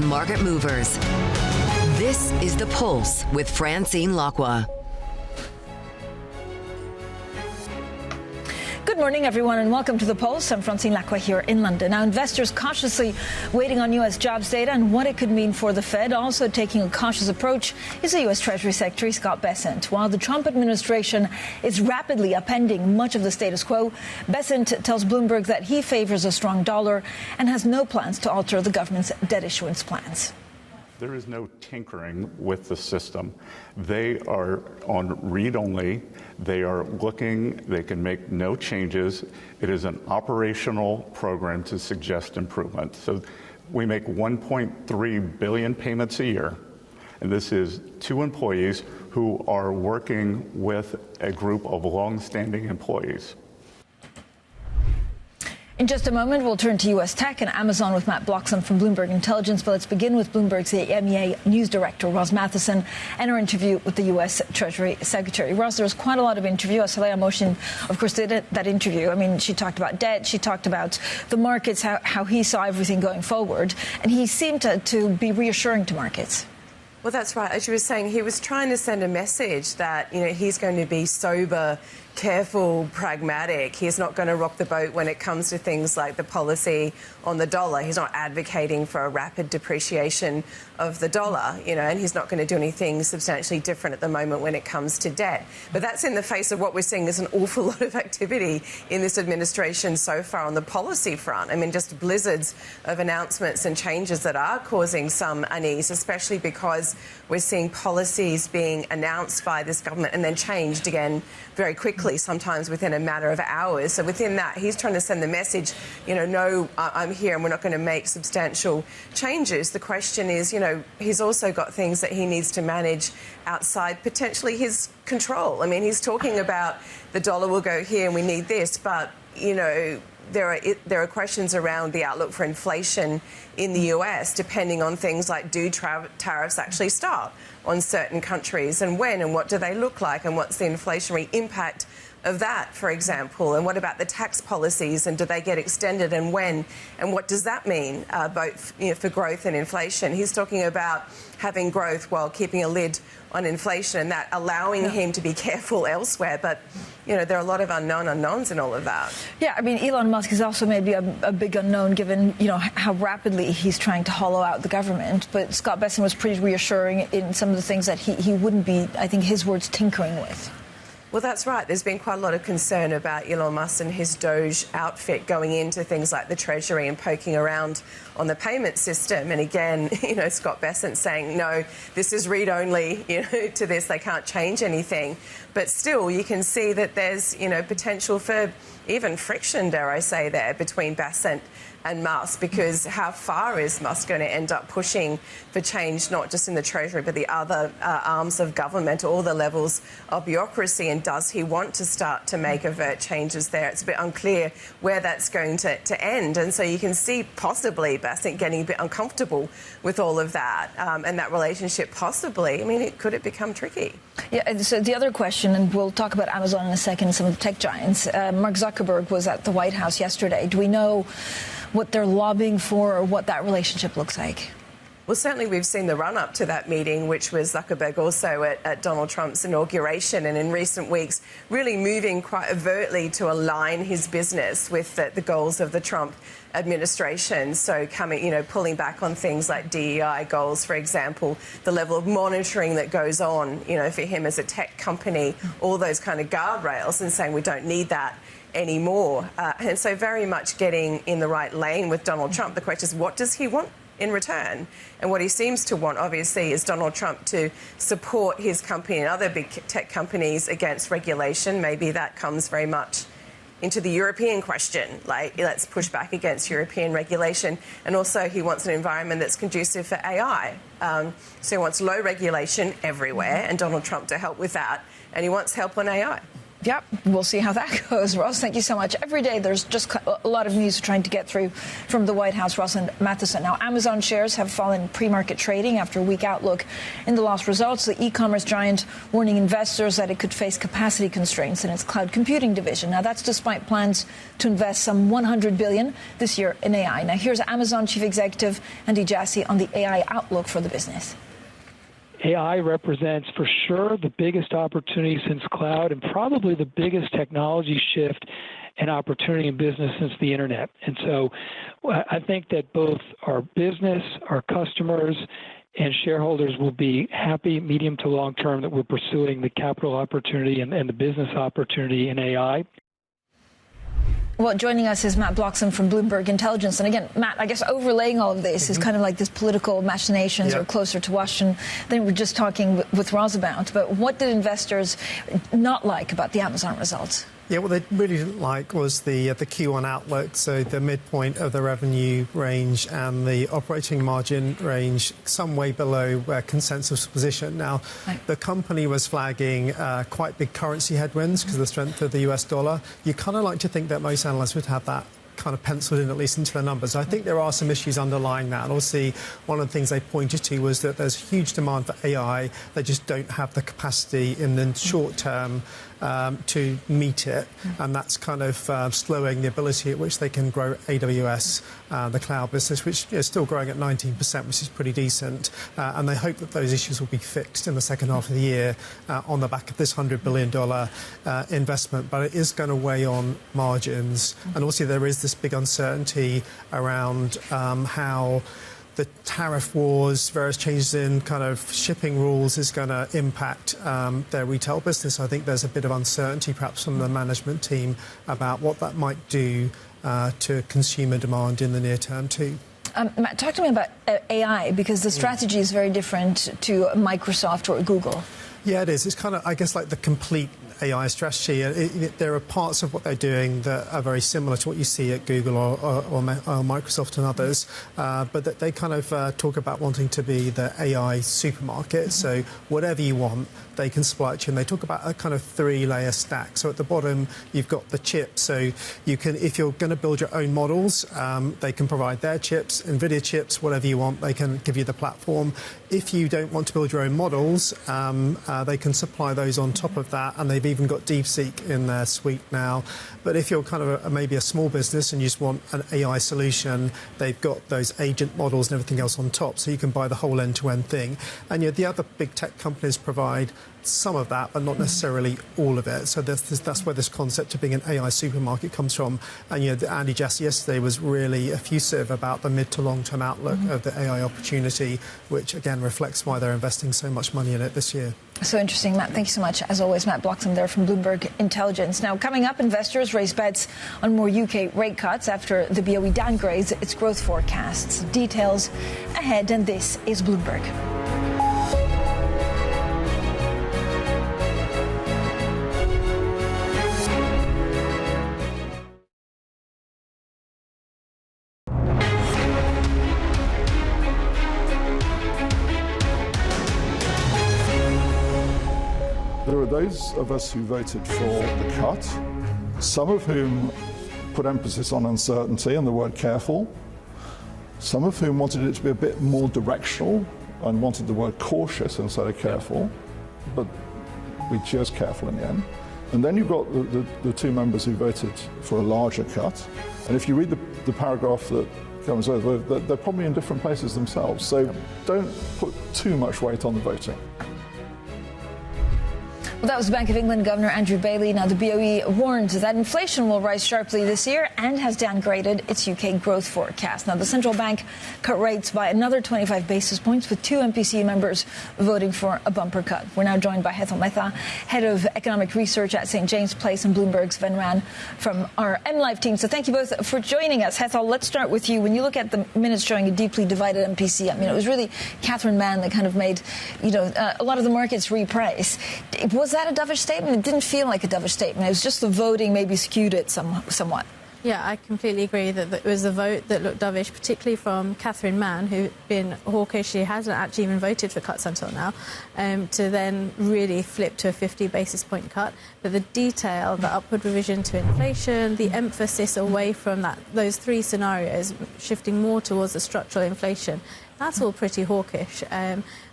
market movers. This is The Pulse with Francine Lacqua. Good morning, everyone, and welcome to The Pulse. I'm Francine Lacqua here in London. Now, investors cautiously waiting on U.S. jobs data and what it could mean for the Fed. Also taking a cautious approach is the U.S. Treasury Secretary, Scott Bessent. While the Trump administration is rapidly upending much of the status quo, Bessent tells Bloomberg that he favors a strong dollar and has no plans to alter the government's debt issuance plans. There is no tinkering with the system. They are on read-only. They are looking. They can make no changes. It is an operational program to suggest improvement. So we make 1.3 billion payments a year. And this is two employees who are working with a group of long-standing employees. In just a moment, we'll turn to U.S. tech and Amazon with Matt Bloxham from Bloomberg Intelligence. But let's begin with Bloomberg's MEA News Director, Ross Matheson, and our interview with the U.S. Treasury Secretary. Ross, there was quite a lot of interview. Soraya Mohsin, of course, did that interview. I mean, she talked about debt. She talked about the markets, how he saw everything going forward. And he seemed to be reassuring to markets. Well, that's right. As you were saying, he was trying to send a message that, he's going to be sober, careful, pragmatic. He's not going to rock the boat when it comes to things like the policy on the dollar. He's not advocating for a rapid depreciation of the dollar, and he's not going to do anything substantially different at the moment when it comes to debt. But that's in the face of what we're seeing is an awful lot of activity in this administration so far on the policy front. I mean, just blizzards of announcements and changes that are causing some unease, especially because we're seeing policies being announced by this government and then changed again very quickly, sometimes within a matter of hours. So within that, he's trying to send the message, no, I'm here and we're not going to make substantial changes. The question is, he's also got things that he needs to manage outside potentially his control. I mean, he's talking about the dollar will go here and we need this, but, there are questions around the outlook for inflation in the US, depending on things like do tariffs actually start on certain countries and when and what do they look like and what's the inflationary impact of that, for example, and what about the tax policies and do they get extended and when and what does that mean both for growth and inflation. He's talking about having growth while keeping a lid on inflation and that allowing him to be careful elsewhere, but there are a lot of unknowns in all of that. Yeah, I mean, Elon Musk is also maybe a big unknown given, how rapidly he's trying to hollow out the government. But Scott Bessent was pretty reassuring in some of the things that he wouldn't be, I think his words, tinkering with. Well, that's right. There's been quite a lot of concern about Elon Musk and his Doge outfit going into things like the Treasury and poking around on the payment system. And again, Scott Bessent saying, no, this is read-only, to this. They can't change anything. But still, you can see that there's, potential for even friction, dare I say, there between Bessent and Musk, because how far is Musk going to end up pushing for change, not just in the Treasury, but the other arms of government, all the levels of bureaucracy, and does he want to start to make overt changes there? It's a bit unclear where that's going to end, and so you can see possibly Bessent getting a bit uncomfortable with all of that, and that relationship possibly, could it become tricky? Yeah, and so the other question, and we'll talk about Amazon in a second, some of the tech giants. Mark Zuckerberg was at the White House yesterday. Do we know what they're lobbying for or what that relationship looks like? Well, certainly we've seen the run-up to that meeting, which was Zuckerberg also at Donald Trump's inauguration, and in recent weeks really moving quite overtly to align his business with the goals of the Trump administration. So pulling back on things like DEI goals, for example, the level of monitoring that goes on, for him as a tech company, all those kind of guardrails, and saying we don't need that anymore. And so very much getting in the right lane with Donald Trump. The question is, what does he want in return? And what he seems to want, obviously, is Donald Trump to support his company and other big tech companies against regulation. Maybe that comes very much into the European question, like let's push back against European regulation. And also he wants an environment that's conducive for AI. So he wants low regulation everywhere and Donald Trump to help with that. And he wants help on AI. Yeah, we'll see how that goes. Ross, thank you so much. Every day there's just a lot of news trying to get through from the White House. Ross and Matheson. Now, Amazon shares have fallen pre-market trading after a weak outlook in the lost results. The e-commerce giant warning investors that it could face capacity constraints in its cloud computing division. Now, that's despite plans to invest some $100 billion this year in AI. Now, here's Amazon Chief Executive Andy Jassy on the AI outlook for the business. AI represents for sure the biggest opportunity since cloud and probably the biggest technology shift and opportunity in business since the internet. And so I think that both our business, our customers, and shareholders will be happy medium to long term that we're pursuing the capital opportunity and the business opportunity in AI. Well, joining us is Matt Bloxham from Bloomberg Intelligence. And again, Matt, I guess overlaying all of this is kind of like this political machinations or closer to Washington than we're just talking with Ross about. But what did investors not like about the Amazon results? Yeah, what they really didn't like was the Q1 outlook, so the midpoint of the revenue range and the operating margin range some way below where consensus position. Now, the company was flagging quite big currency headwinds because of the strength of the US dollar. You kind of like to think that most analysts would have that kind of penciled in at least into their numbers. I think there are some issues underlying that. And obviously, one of the things they pointed to was that there's huge demand for AI. They just don't have the capacity in the short term to meet it, and that's kind of slowing the ability at which they can grow AWS, the cloud business, which is still growing at 19%, which is pretty decent. And they hope that those issues will be fixed in the second half of the year on the back of this $100 billion investment. But it is going to weigh on margins. And also there is this big uncertainty around how the tariff wars, various changes in kind of shipping rules is going to impact their retail business. I think there's a bit of uncertainty perhaps from the management team about what that might do to consumer demand in the near term too. Matt, talk to me about AI, because the strategy is very different to Microsoft or Google. Yeah, it is. It's kind of, I guess, like the complete AI strategy. There are parts of what they're doing that are very similar to what you see at Google or Microsoft and others, but that they kind of talk about wanting to be the AI supermarket. So whatever you want, they can supply it to you. And they talk about a kind of three-layer stack. So at the bottom, you've got the chip. So you can, if you're going to build your own models, they can provide their chips, NVIDIA chips, whatever you want. They can give you the platform. If you don't want to build your own models, they can supply those on top of that. And they've even got DeepSeek in their suite now. But if you're kind of maybe a small business and you just want an AI solution, they've got those agent models and everything else on top. So you can buy the whole end-to-end thing. And the other big tech companies provide some of that, but not necessarily all of it. So that's where this concept of being an AI supermarket comes from. And Andy Jassy yesterday was really effusive about the mid to long-term outlook of the AI opportunity, which again reflects why they're investing so much money in it this year. So interesting, Matt. Thank you so much. As always, Matt Bloxham there from Bloomberg Intelligence. Now, coming up, investors raise bets on more UK rate cuts after the BOE downgrades its growth forecasts. Details ahead, and this is Bloomberg. There are those of us who voted for the cut, some of whom put emphasis on uncertainty and the word careful, some of whom wanted it to be a bit more directional and wanted the word cautious instead of careful, but we chose careful in the end. And then you've got the two members who voted for a larger cut, and if you read the paragraph that comes over, they're probably in different places themselves, so don't put too much weight on the voting. Well, that was Bank of England Governor Andrew Bailey. Now, the BOE warned that inflation will rise sharply this year and has downgraded its UK growth forecast. Now, the central bank cut rates by another 25 basis points, with two MPC members voting for a bumper cut. We're now joined by Hetal, Mehta, head of economic research at St. James Place, and Bloomberg's Van Ran from our MLive team. So thank you both for joining us. Hetal, let's start with you. When you look at the minutes showing a deeply divided MPC, I mean, it was really Catherine Mann that kind of made, a lot of the markets reprice. Was that a dovish statement? It didn't feel like a dovish statement. It was just the voting maybe skewed it somewhat. Yeah, I completely agree that it was a vote that looked dovish, particularly from Catherine Mann, who's been hawkish. She hasn't actually even voted for cuts until now, to then really flip to a 50 basis point cut. But the detail, the upward revision to inflation, the emphasis away from those three scenarios, shifting more towards the structural inflation, that's all pretty hawkish.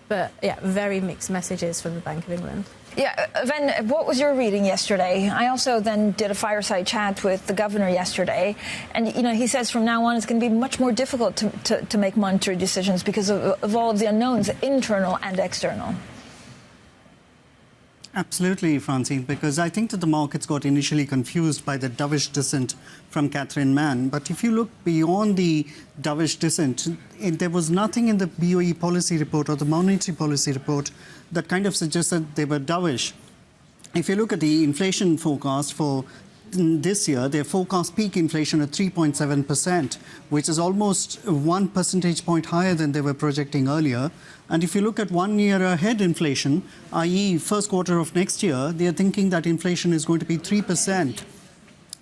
But, yeah, very mixed messages from the Bank of England. Yeah, Ven, what was your reading yesterday? I also then did a fireside chat with the governor yesterday, and he says from now on it's going to be much more difficult to make monetary decisions because of all of the unknowns, internal and external. Absolutely, Francine, because I think that the markets got initially confused by the dovish dissent from Catherine Mann. But if you look beyond the dovish dissent, there was nothing in the BOE policy report or the monetary policy report that kind of suggested they were dovish. If you look at the inflation forecast for this year, they forecast peak inflation at 3.7%, which is almost 1 percentage point higher than they were projecting earlier. And if you look at 1 year ahead inflation, i.e. first quarter of next year, they are thinking that inflation is going to be 3%.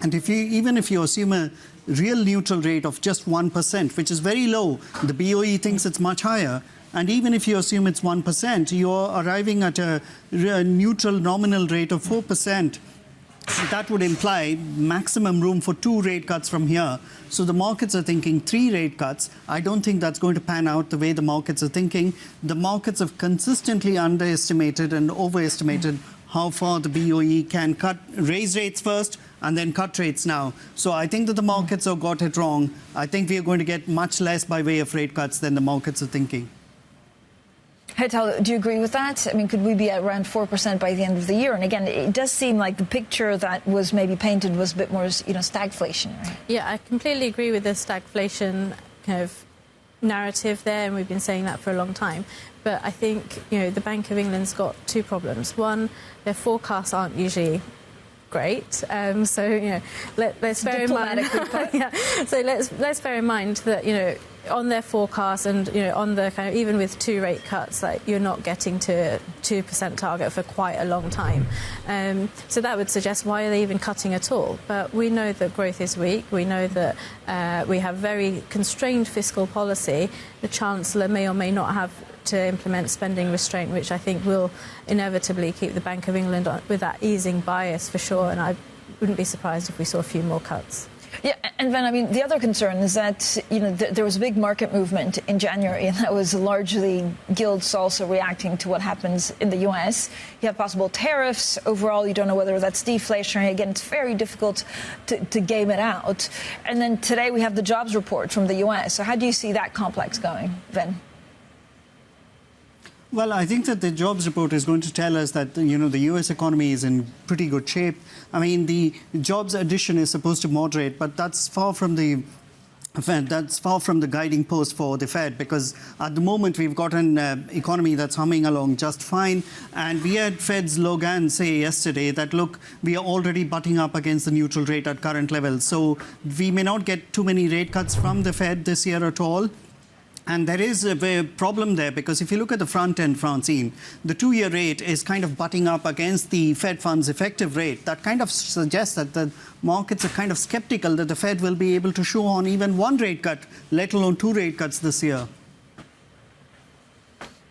And even if you assume a real neutral rate of just 1%, which is very low, the BOE thinks it's much higher. And even if you assume it's 1%, you're arriving at a neutral nominal rate of 4%. That would imply maximum room for 2 rate cuts from here. So the markets are thinking 3 rate cuts. I don't think that's going to pan out the way the markets are thinking. The markets have consistently underestimated and overestimated how far the BOE can raise rates first and then cut rates now. So I think that the markets have got it wrong. I think we are going to get much less by way of rate cuts than the markets are thinking. Hetal, do you agree with that? I mean, could we be at around 4% by the end of the year? And again, it does seem like the picture that was maybe painted was a bit more, stagflation. Right? Yeah, I completely agree with the stagflation kind of narrative there, and we've been saying that for a long time. But I think, the Bank of England's got 2 problems. One, their forecasts aren't usually great. Let's bear in mind. So let's bear in mind that on their forecast and on the kind of even with 2 rate cuts, you're not getting to a 2% target for quite a long time. So that would suggest why are they even cutting at all? But we know that growth is weak. We know that we have very constrained fiscal policy. The Chancellor may or may not have to implement spending restraint, which I think will inevitably keep the Bank of England with that easing bias for sure. And I wouldn't be surprised if we saw a few more cuts. Yeah, and then, the other concern is that, there was a big market movement in January, and that was largely gilts also reacting to what happens in the U.S. You have possible tariffs. Overall, you don't know whether that's deflationary. Again, it's very difficult to game it out. And then today we have the jobs report from the U.S. So how do you see that complex going, Ven? Well, I think that the jobs report is going to tell us that, the U.S. economy is in pretty good shape. I mean, the jobs addition is supposed to moderate, but that's far from the guiding post for the Fed, because at the moment we've got an economy that's humming along just fine. And we had Fed's Logan say yesterday that, look, we are already butting up against the neutral rate at current levels. So we may not get too many rate cuts from the Fed this year at all. And there is a problem there, because if you look at the front end, Francine, the 2-year rate is kind of butting up against the Fed funds effective rate. That kind of suggests that the markets are kind of skeptical that the Fed will be able to show on even 1 rate cut, let alone 2 rate cuts this year.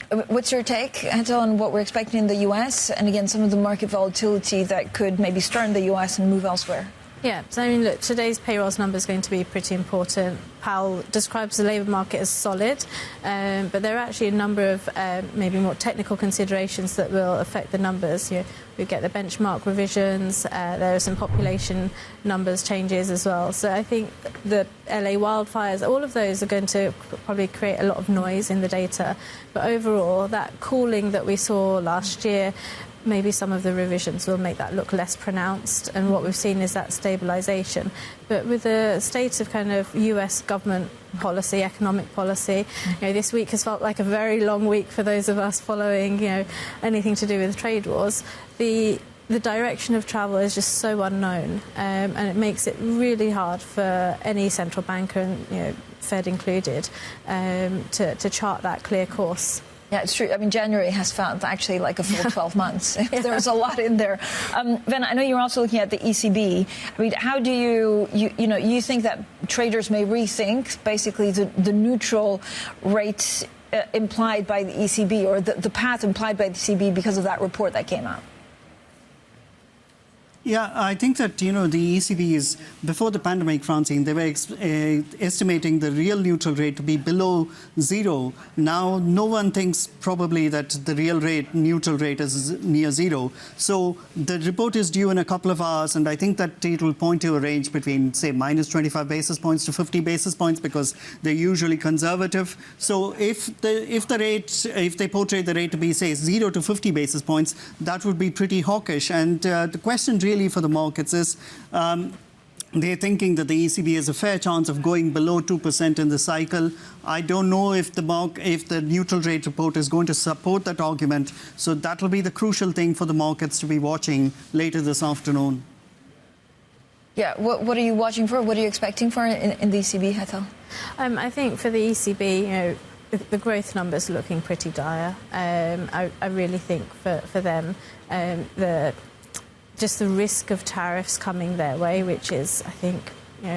What's your take, Hetal, on what we're expecting in the U.S. and, again, some of the market volatility that could maybe start the U.S. and move elsewhere? Yeah, so look, today's payrolls number is going to be pretty important. Powell describes the labour market as solid, but there are actually a number of maybe more technical considerations that will affect the numbers. We get the benchmark revisions, there are some population numbers changes as well. So I think the LA wildfires, all of those are going to probably create a lot of noise in the data. But overall, that cooling that we saw last year, maybe some of the revisions will make that look less pronounced, and what we've seen is that stabilisation. But with the state of kind of US government policy, economic policy, this week has felt like a very long week for those of us following, anything to do with trade wars. The direction of travel is just so unknown, and it makes it really hard for any central banker, and Fed included, to chart that clear course. Yeah, it's true. I mean, January has felt actually like a full 12 months. There was a lot in there. Ven, I know you're also looking at the ECB. I mean, how do you think that traders may rethink basically the neutral rate implied by the ECB, or the path implied by the ECB because of that report that came out? Yeah, I think that, the ECB is, before the pandemic, Francine, they were estimating the real neutral rate to be below zero. Now, no one thinks probably that the real rate, neutral rate, is near zero. So the report is due in a couple of hours, and I think that it will point to a range between, say, minus 25 basis points to 50 basis points, because they're usually conservative. So if they portray the rate to be, say, 0 to 50 basis points, that would be pretty hawkish. And the question really for the markets is they're thinking that the ECB has a fair chance of going below 2% in the cycle. I don't know if the neutral rate report is going to support that argument. So that will be the crucial thing for the markets to be watching later this afternoon. Yeah, what are you watching for? What are you expecting for in the ECB, Hetal? I think for the ECB, the growth numbers are looking pretty dire. I really think for them, just the risk of tariffs coming their way, which is, I think,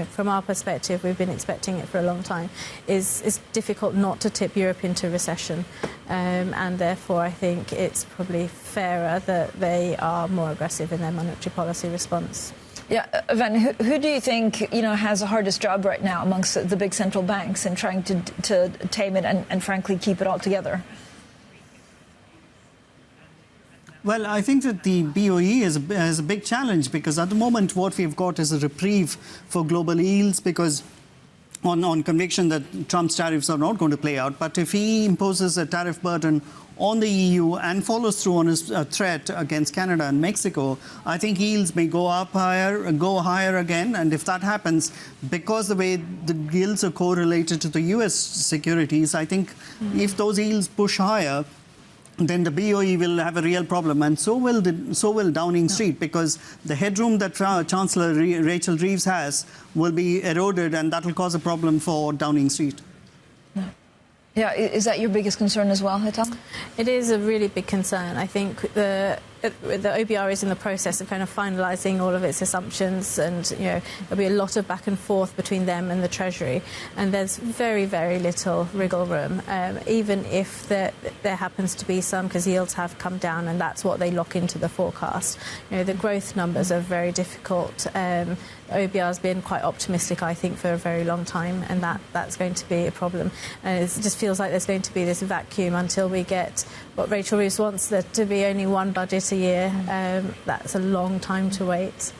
from our perspective, we've been expecting it for a long time, is difficult not to tip Europe into recession. And therefore, I think it's probably fairer that they are more aggressive in their monetary policy response. Yeah, Ven, who do you think has the hardest job right now amongst the big central banks in trying to tame it and frankly keep it all together? Well, I think that the BOE is a big challenge, because at the moment what we've got is a reprieve for global yields, because on conviction that Trump's tariffs are not going to play out. But if he imposes a tariff burden on the EU and follows through on his threat against Canada and Mexico, I think yields may go higher again. And if that happens, because the way the yields are correlated to the US securities, I think if those yields push higher, then the BOE will have a real problem, and so will Downing Street, because the headroom that Chancellor Rachel Reeves has will be eroded, and that will cause a problem for Downing Street. Yeah, is that your biggest concern as well, Hetal? It is a really big concern. I think the OBR is in the process of kind of finalising all of its assumptions, and there'll be a lot of back and forth between them and the Treasury, and there's very, very little wriggle room, even if there happens to be some, because yields have come down and that's what they lock into the forecast. The growth numbers are very difficult. OBR has been quite optimistic, I think, for a very long time, and that's going to be a problem. And it just feels like there's going to be this vacuum until we get what Rachel Reeves wants, there to be only one budget a year. That's a long time to wait.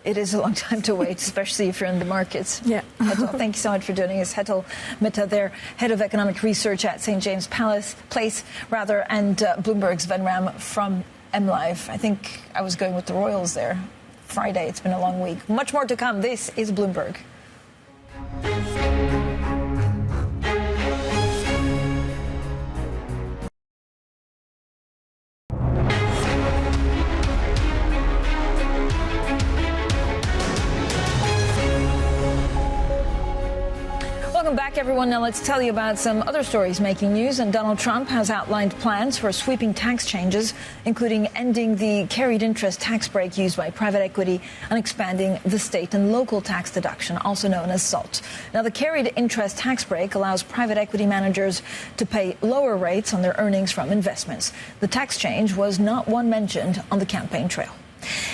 It is a long time to wait, especially if you're in the markets. Yeah. Hetal, thank you so much for joining us. Hetal Mehta there, Head of Economic Research at St. James Place, and Bloomberg's Ven Ram from MLive. I think I was going with the Royals there. Friday, it's been a long week. Much more to come. This is Bloomberg. Welcome back, everyone. Now let's tell you about some other stories making news. And Donald Trump has outlined plans for sweeping tax changes, including ending the carried interest tax break used by private equity and expanding the state and local tax deduction, also known as SALT. Now, the carried interest tax break allows private equity managers to pay lower rates on their earnings from investments. The tax change was not one mentioned on the campaign trail.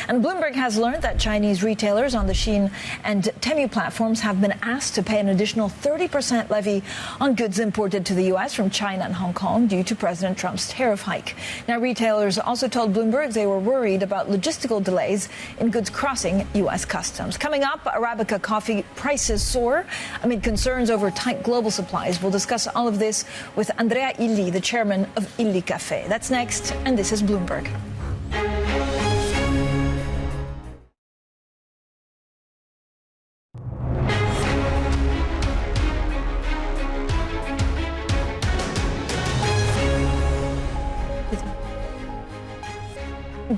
And Bloomberg has learned that Chinese retailers on the Shein and Temu platforms have been asked to pay an additional 30% levy on goods imported to the U.S. from China and Hong Kong due to President Trump's tariff hike. Now, retailers also told Bloomberg they were worried about logistical delays in goods crossing U.S. customs. Coming up, Arabica coffee prices soar amid concerns over tight global supplies. We'll discuss all of this with Andrea Illy, the chairman of illycaffe. That's next, and this is Bloomberg.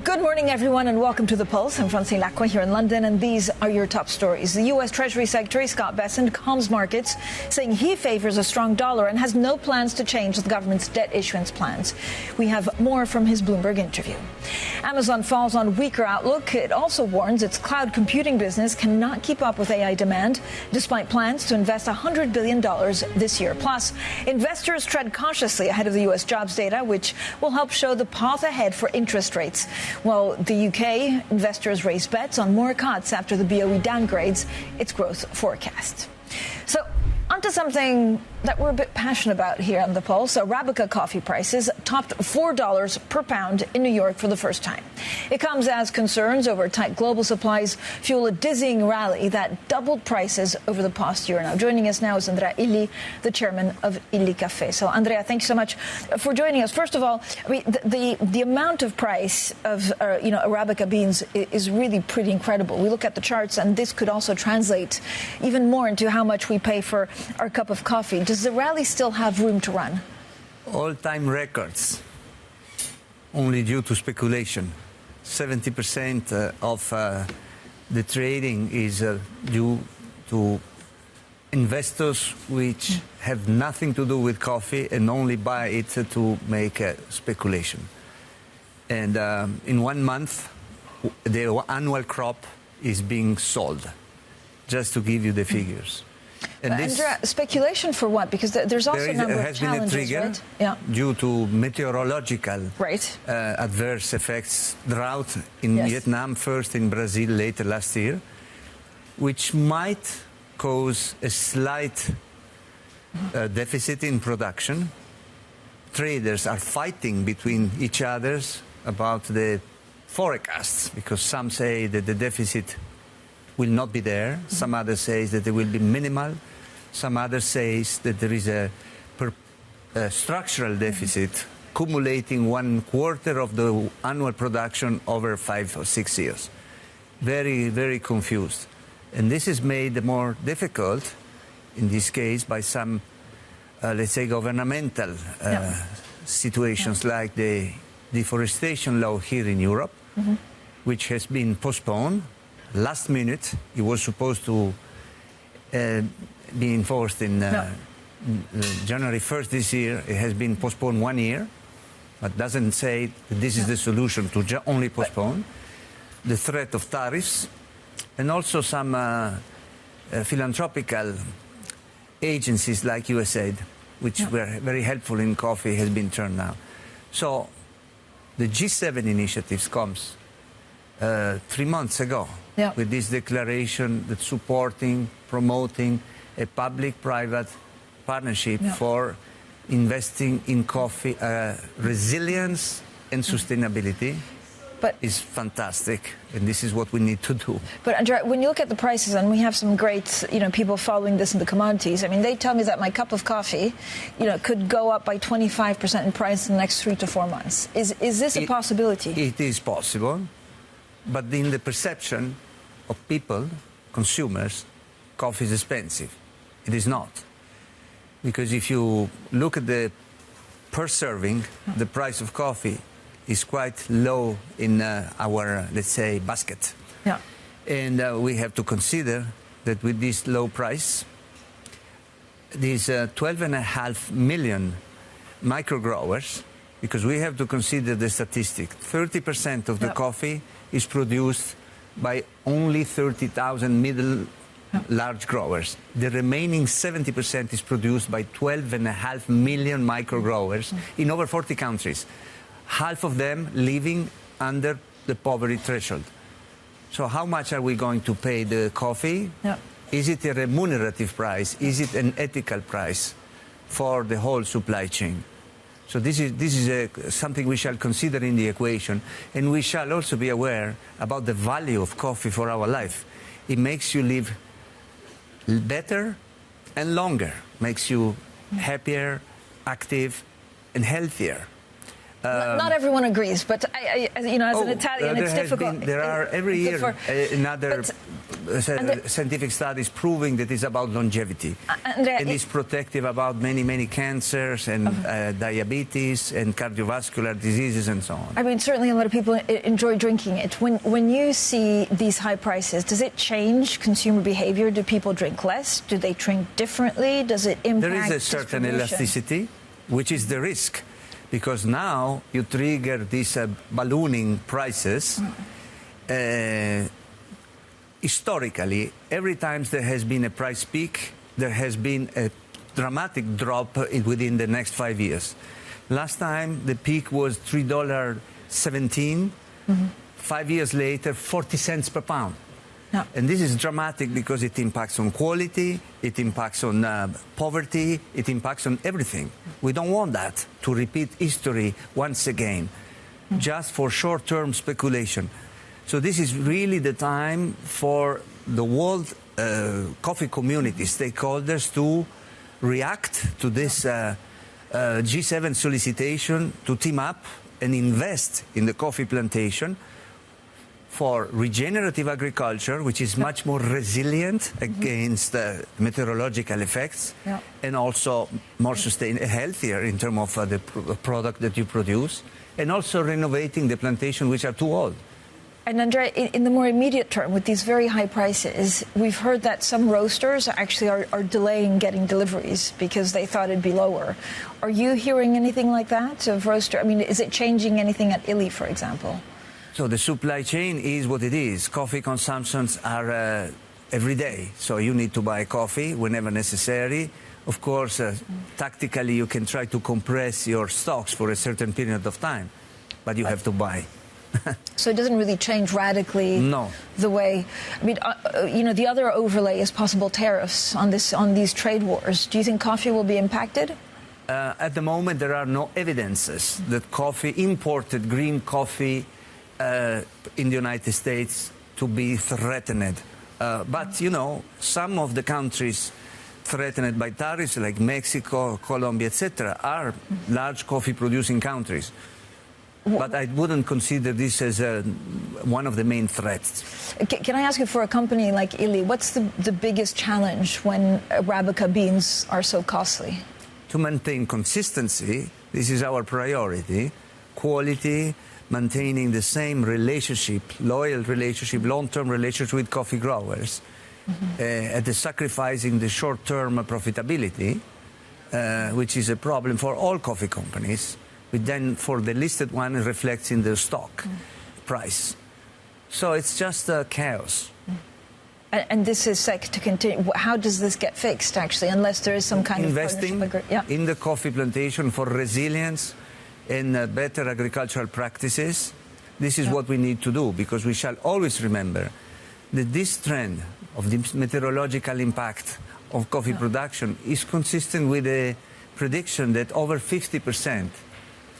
Good morning, everyone, and welcome to The Pulse. I'm Francine Lacqua here in London, and these are your top stories. The U.S. Treasury Secretary, Scott Bessent, calms markets, saying he favors a strong dollar and has no plans to change the government's debt issuance plans. We have more from his Bloomberg interview. Amazon falls on weaker outlook. It also warns its cloud computing business cannot keep up with AI demand, despite plans to invest $100 billion this year. Plus, investors tread cautiously ahead of the U.S. jobs data, which will help show the path ahead for interest rates. While the UK, investors raise bets on more cuts after the BOE downgrades its growth forecast. So, onto something that we're a bit passionate about here on The Pulse. Arabica coffee prices topped $4 per pound in New York for the first time. It comes as concerns over tight global supplies fuel a dizzying rally that doubled prices over the past year. Now, joining us now is Andrea Illy, the chairman of illycaffe. So, Andrea, thank you so much for joining us. First of all, I mean, the amount of price of Arabica beans is really pretty incredible. We look at the charts, and this could also translate even more into how much we pay for our cup of coffee. Does the rally still have room to run? All-time records, only due to speculation. 70% of the trading is due to investors which have nothing to do with coffee and only buy it to make speculation. And in 1 month, the annual crop is being sold, just to give you the figures. And Andrea, speculation for what? Because there's also a number of challenges, been a trigger, right? Yeah. Due to meteorological adverse effects, drought in Vietnam, first in Brazil, later last year, which might cause a slight deficit in production. Traders are fighting between each other about the forecasts, because some say that the deficit will not be there. Some others say that it will be minimal. Some others say that there is a structural deficit accumulating 1/4 of the annual production over 5 or 6 years. Very, very confused. And this is made more difficult, in this case, by some, let's say, governmental situations like the deforestation law here in Europe, which has been postponed. Last minute, it was supposed to be enforced in January 1st this year. It has been postponed 1 year, but doesn't say that this is the solution to only postpone. The threat of tariffs, and also some philanthropical agencies like USAID, which were very helpful in coffee, has been turned down. So the G7 initiatives comes 3 months ago with this declaration that supporting, promoting a public-private partnership for investing in coffee, resilience and sustainability. But is fantastic, and this is what we need to do. But Andrea, when you look at the prices, and we have some great, people following this in the commodities. I mean, they tell me that my cup of coffee, could go up by 25% in price in the next 3 to 4 months. Is this a possibility? It is possible, but in the perception of people, consumers, coffee is expensive. It is not, because if you look at the per serving, the price of coffee is quite low in our, let's say, basket. Yeah. And we have to consider that with this low price, these 12.5 million micro growers, because we have to consider the statistic, 30% of the coffee is produced by only 30,000 middle large growers. The remaining 70% is produced by 12.5 million micro growers in over 40 countries. Half of them living under the poverty threshold. So how much are we going to pay the coffee? Is it a remunerative price? Is it an ethical price for the whole supply chain? So this is something we shall consider in the equation, and we shall also be aware about the value of coffee for our life. It makes you live better and longer, makes you happier, active and healthier. Not everyone agrees, but as an Italian, it's difficult. There are every year another scientific studies proving that it's about longevity. Andrea, and it's protective about many cancers and diabetes and cardiovascular diseases and so on. I mean, certainly a lot of people enjoy drinking it. When you see these high prices, does it change consumer behavior? Do people drink less? Do they drink differently? Does it impact There is a certain elasticity, which is the risk. Because now you trigger these ballooning prices. Historically, every time there has been a price peak, there has been a dramatic drop within the next 5 years. Last time the peak was $3.17. 5 years later, 40 cents per pound. No. And this is dramatic because it impacts on quality, it impacts on poverty, it impacts on everything. We don't want that to repeat history once again, just for short-term speculation. So this is really the time for the world coffee community stakeholders to react to this G7 solicitation to team up and invest in the coffee plantation for regenerative agriculture, which is much more resilient against meteorological effects, and also more healthier in terms of the product that you produce, and also renovating the plantation, which are too old. And Andrea, in the more immediate term, with these very high prices, we've heard that some roasters actually are delaying getting deliveries because they thought it'd be lower. Are you hearing anything like that of roaster? I mean, is it changing anything at Illy, for example? So the supply chain is what it is. Coffee consumptions are every day. So you need to buy coffee whenever necessary. Of course, tactically, you can try to compress your stocks for a certain period of time, but you have to buy. So it doesn't really change radically the way. I mean, the other overlay is possible tariffs on these trade wars. Do you think coffee will be impacted? At the moment, there are no evidences that imported green coffee in the United States to be threatened. But, some of the countries threatened by tariffs, like Mexico, Colombia, etc., are large coffee-producing countries. But I wouldn't consider this as one of the main threats. Can I ask you, for a company like Illy, what's the biggest challenge when Arabica beans are so costly? To maintain consistency, this is our priority. Quality, maintaining the same relationship, loyal relationship, long-term relationship with coffee growers, at the sacrificing the short-term profitability, which is a problem for all coffee companies. But then for the listed one, it reflects in the stock price. So it's just chaos. And this is set to continue. How does this get fixed, actually, unless there is some kind of investing in the coffee plantation for resilience and better agricultural practices? This is what we need to do, because we shall always remember that this trend of the meteorological impact of coffee production is consistent with a prediction that over 50%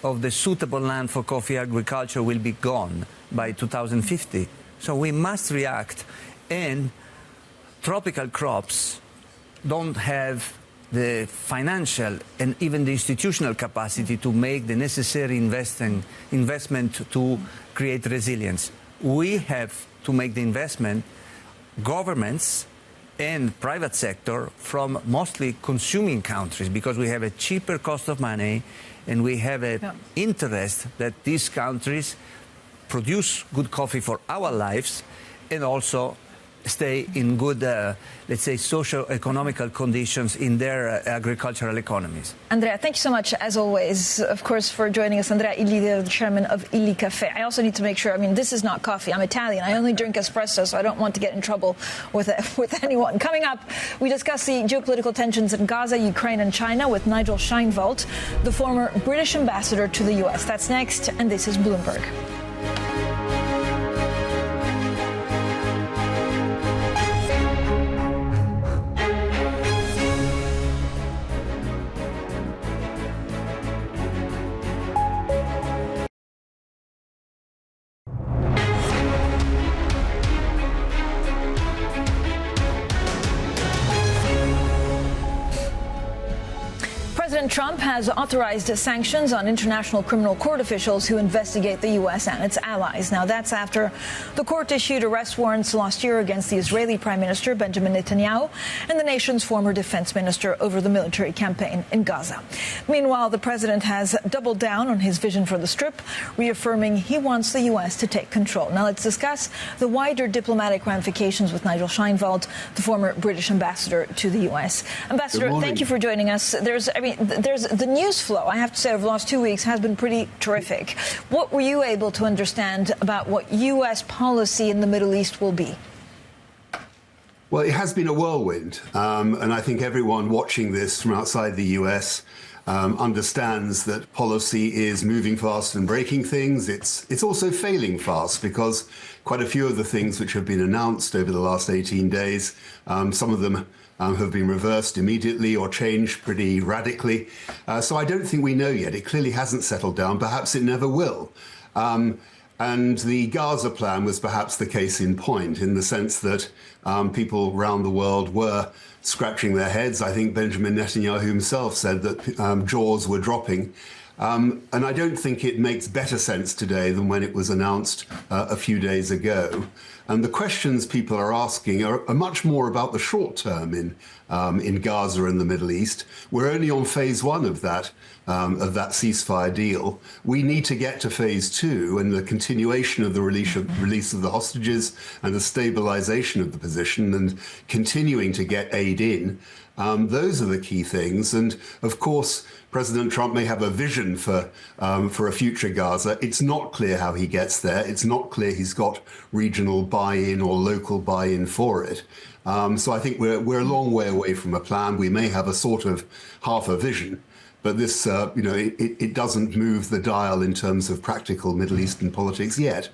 of the suitable land for coffee agriculture will be gone by 2050. So we must react, and tropical crops don't have the financial and even the institutional capacity to make the necessary investment to create resilience. We have to make the investment, governments and private sector, from mostly consuming countries, because we have a cheaper cost of money and we have an interest that these countries produce good coffee for our lives and also stay in good, let's say, socio-economical conditions in their agricultural economies. Andrea, thank you so much, as always, of course, for joining us. Andrea Illy, the chairman of illycaffe. I also need to make sure, this is not coffee. I'm Italian. I only drink espresso, so I don't want to get in trouble with anyone. Coming up, we discuss the geopolitical tensions in Gaza, Ukraine, and China with Nigel Sheinwald, the former British ambassador to the U.S. That's next, and this is Bloomberg. Trump has authorized sanctions on International Criminal Court officials who investigate the U.S. and its allies. Now, that's after the court issued arrest warrants last year against the Israeli Prime Minister Benjamin Netanyahu and the nation's former defense minister over the military campaign in Gaza. Meanwhile, the president has doubled down on his vision for the Strip, reaffirming he wants the U.S. to take control. Now, let's discuss the wider diplomatic ramifications with Nigel Sheinwald, the former British ambassador to the U.S. Ambassador, thank you for joining us. There's the news flow, I have to say, over the last 2 weeks has been pretty terrific. What were you able to understand about what U.S. policy in the Middle East will be? Well, it has been a whirlwind, and I think everyone watching this from outside the U.S. Understands that policy is moving fast and breaking things. It's also failing fast because quite a few of the things which have been announced over the last 18 days, some of them have been reversed immediately or changed pretty radically. So I don't think we know yet. It clearly hasn't settled down. Perhaps it never will. And the Gaza plan was perhaps the case in point, in the sense that people around the world were scratching their heads. I think Benjamin Netanyahu himself said that jaws were dropping. And I don't think it makes better sense today than when it was announced a few days ago. And the questions people are asking are much more about the short term in Gaza and the Middle East. We're only on phase one of that ceasefire deal. We need to get to phase two and the continuation of the release of the hostages and the stabilization of the position and continuing to get aid in. Those are the key things. And of course, President Trump may have a vision for a future Gaza. It's not clear how he gets there. It's not clear he's got regional buy-in or local buy-in for it. So I think we're a long way away from a plan. We may have a sort of half a vision, but this, it doesn't move the dial in terms of practical Middle Eastern politics yet.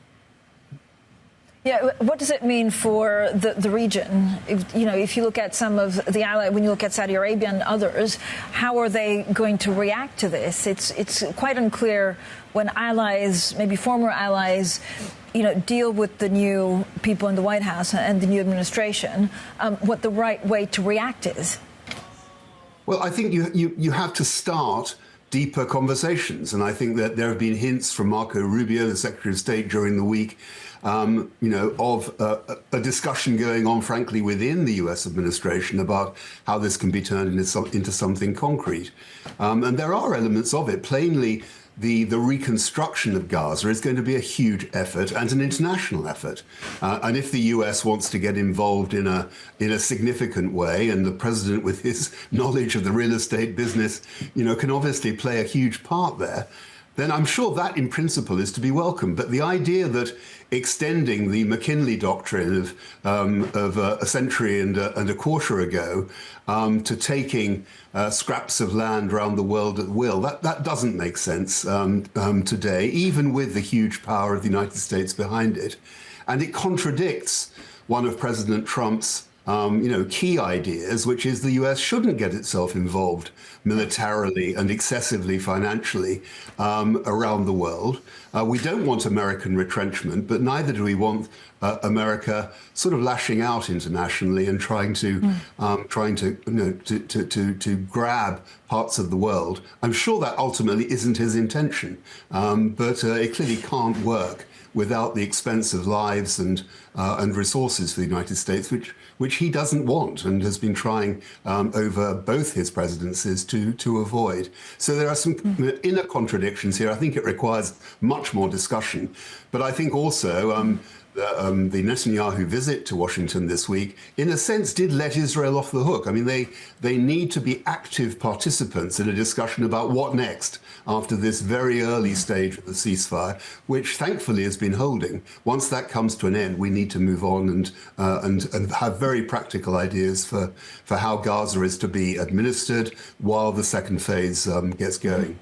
Yeah, what does it mean for the region? If you look at some of the allies, when you look at Saudi Arabia and others, how are they going to react to this? It's quite unclear when allies, maybe former allies, deal with the new people in the White House and the new administration, what the right way to react is. Well, I think you have to start deeper conversations, and I think that there have been hints from Marco Rubio, the Secretary of State, during the week, of a discussion going on, frankly, within the U.S. administration about how this can be turned into something concrete. And there are elements of it. Plainly, the reconstruction of Gaza is going to be a huge effort and an international effort. And if the U.S. wants to get involved in a significant way, and the president, with his knowledge of the real estate business, can obviously play a huge part there, then I'm sure that in principle is to be welcomed. But the idea that extending the McKinley doctrine of a century and a quarter ago to taking scraps of land around the world at will, that doesn't make sense today, even with the huge power of the United States behind it. And it contradicts one of President Trump's key ideas, which is the U.S. shouldn't get itself involved militarily and excessively financially around the world. We don't want American retrenchment, but neither do we want America sort of lashing out internationally and trying to grab parts of the world. I'm sure that ultimately isn't his intention, but it clearly can't work without the expense of lives and resources for the United States, which he doesn't want and has been trying over both his presidencies to avoid. So there are some inner contradictions here. I think it requires much more discussion. But I think also the Netanyahu visit to Washington this week, in a sense, did let Israel off the hook. I mean, they need to be active participants in a discussion about what next after this very early stage of the ceasefire, which thankfully has been holding. Once that comes to an end, we need to move on and have very practical ideas for how Gaza is to be administered while the second phase gets going.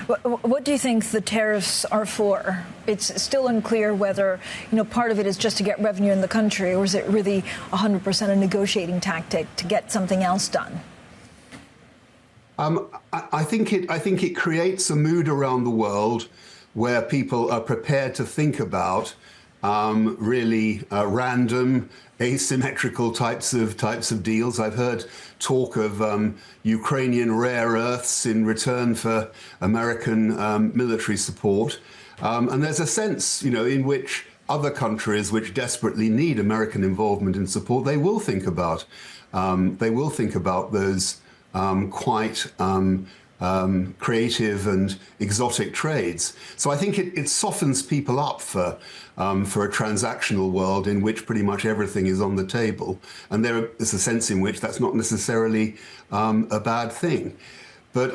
What do you think the tariffs are for? It's still unclear whether, part of it is just to get revenue in the country, or is it really 100% a negotiating tactic to get something else done? I think it creates a mood around the world where people are prepared to think about really random, asymmetrical types of deals. I've heard talk of Ukrainian rare earths in return for American military support, and there's a sense, in which other countries which desperately need American involvement and support, they will think about those quite creative and exotic trades. So I think it softens people up for a transactional world in which pretty much everything is on the table, and there is a sense in which that's not necessarily a bad thing. But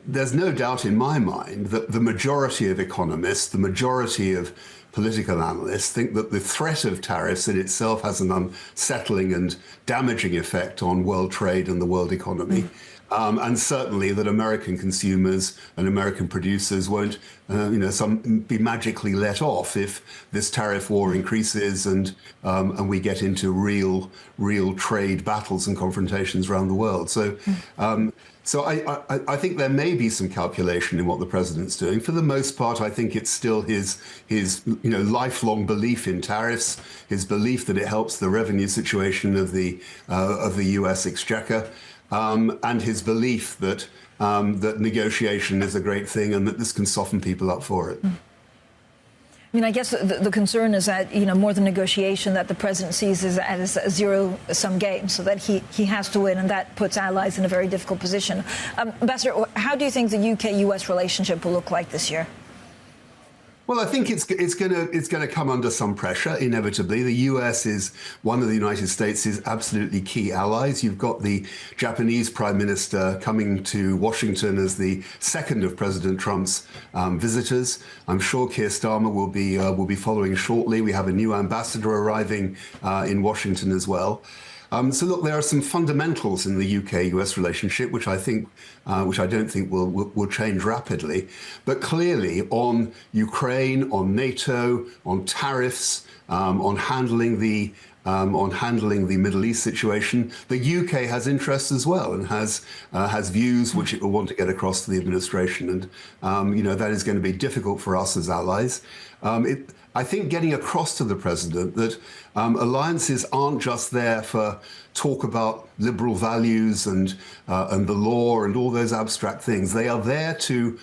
there's no doubt in my mind that the majority of economists, the majority of political analysts think that the threat of tariffs in itself has an unsettling and damaging effect on world trade and the world economy. And certainly that American consumers and American producers won't, be magically let off if this tariff war increases and we get into real trade battles and confrontations around the world. So I think there may be some calculation in what the president's doing. For the most part, I think it's still his lifelong belief in tariffs, his belief that it helps the revenue situation of the U.S. exchequer. And his belief that negotiation is a great thing and that this can soften people up for it. I mean, I guess the concern is that, more than negotiation, that the president sees as a zero-sum game, so that he has to win, and that puts allies in a very difficult position. Ambassador, how do you think the UK-US relationship will look like this year? Well, I think it's going to come under some pressure, inevitably. The US is one of the United States' absolutely key allies. You've got the Japanese Prime Minister coming to Washington as the second of President Trump's visitors. I'm sure Keir Starmer will be following shortly. We have a new ambassador arriving in Washington as well. So look, there are some fundamentals in the UK-US relationship which I don't think will change rapidly. But clearly, on Ukraine, on NATO, on tariffs, on handling the Middle East situation, the UK has interests as well and has views which it will want to get across to the administration, and that is going to be difficult for us as allies. I think getting across to the president that alliances aren't just there for talk about liberal values and the law and all those abstract things. They are there to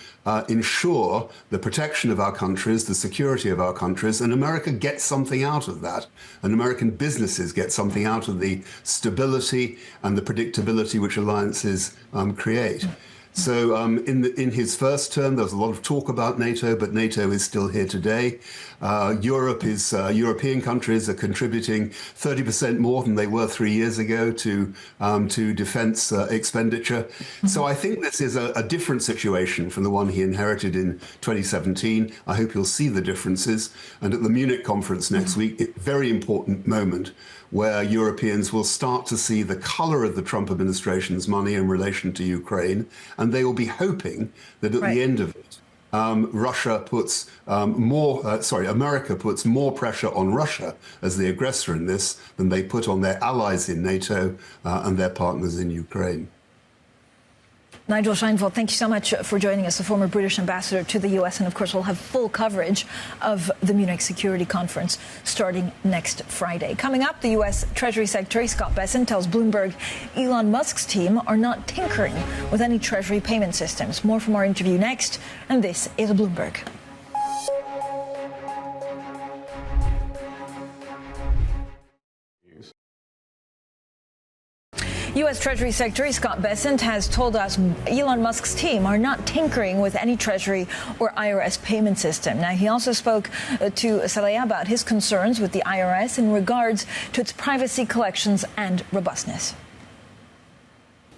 ensure the protection of our countries, the security of our countries, and America gets something out of that. And American businesses get something out of the stability and the predictability which alliances create. So in his first term, there was a lot of talk about NATO, but NATO is still here today. European countries are contributing 30% more than they were 3 years ago to defense expenditure. So I think this is a different situation from the one he inherited in 2017. I hope you'll see the differences. And at the Munich conference next week, a very important moment where Europeans will start to see the color of the Trump administration's money in relation to Ukraine, and they will be hoping that at the end of it, America puts more pressure on Russia as the aggressor in this than they put on their allies in NATO and their partners in Ukraine. Nigel Sheinwald, thank you so much for joining us, the former British ambassador to the U.S. And, of course, we'll have full coverage of the Munich Security Conference starting next Friday. Coming up, the U.S. Treasury Secretary Scott Bessent tells Bloomberg Elon Musk's team are not tinkering with any Treasury payment systems. More from our interview next. And this is Bloomberg. U.S. Treasury Secretary Scott Bessent has told us Elon Musk's team are not tinkering with any Treasury or IRS payment system. Now, he also spoke to Saleh about his concerns with the IRS in regards to its privacy collections and robustness.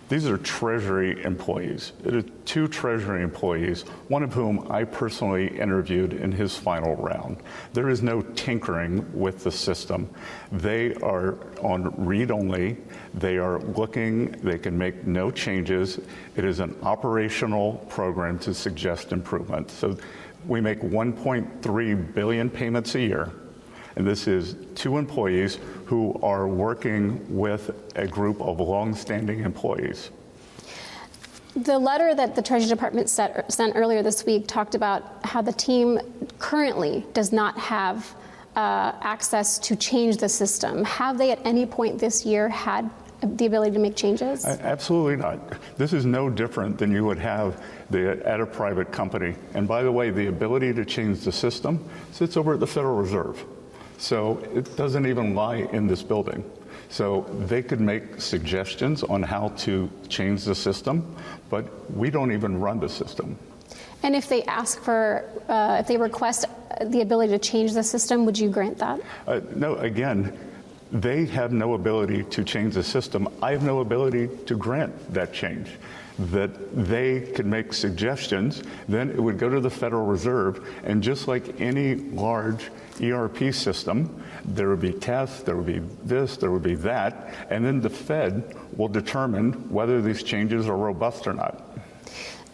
These are Treasury employees. It is 2 Treasury employees, one of whom I personally interviewed in his final round. There is no tinkering with the system. They are on read-only. They are looking. They can make no changes. It is an operational program to suggest improvement. So we make 1.3 billion payments a year. And this is 2 employees who are working with a group of long-standing employees. The letter that the Treasury Department sent earlier this week talked about how the team currently does not have access to change the system. Have they at any point this year had the ability to make changes? Absolutely not. This is no different than you would have at a private company. And by the way, the ability to change the system sits over at the Federal Reserve. So it doesn't even lie in this building. So they could make suggestions on how to change the system, but we don't even run the system. And if they ask for, if they request the ability to change the system, would you grant that? No, again, they have no ability to change the system. I have no ability to grant that change. That they could make suggestions, then it would go to the Federal Reserve, and just like any large ERP system, there would be tests, there would be this, there would be that, and then the Fed will determine whether these changes are robust or not.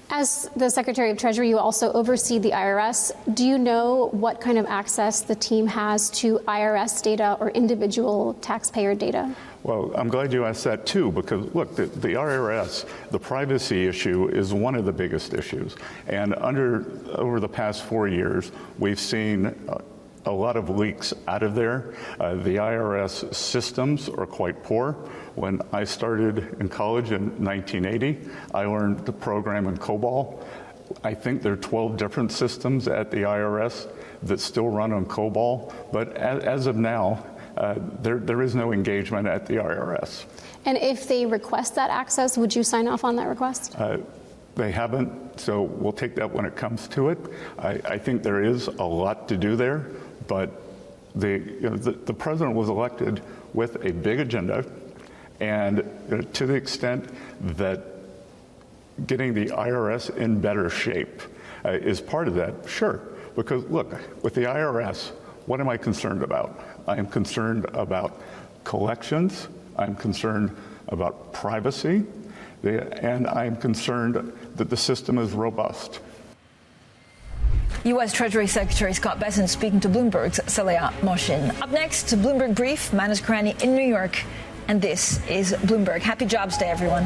As the Secretary of Treasury, you also oversee the IRS. Do you know what kind of access the team has to IRS data or individual taxpayer data? Well, I'm glad you asked that too, because look, the IRS, the privacy issue is one of the biggest issues. And over the past 4 years, we've seen a lot of leaks out of there. The IRS systems are quite poor. When I started in college in 1980, I learned the program in COBOL. I think there are 12 different systems at the IRS that still run on COBOL, but as of now, there is no engagement at the IRS. And if they request that access, would you sign off on that request? They haven't, so we'll take that when it comes to it. I think there is a lot to do there, but the president was elected with a big agenda, and to the extent that getting the IRS in better shape is part of that, sure. Because look, with the IRS, what am I concerned about? I am concerned about collections, I'm concerned about privacy, and I am concerned that the system is robust. U.S. Treasury Secretary Scott Bessent speaking to Bloomberg's Saleha Moshin. Up next, Bloomberg Brief, Manus Karani in New York. And this is Bloomberg. Happy Jobs Day, everyone.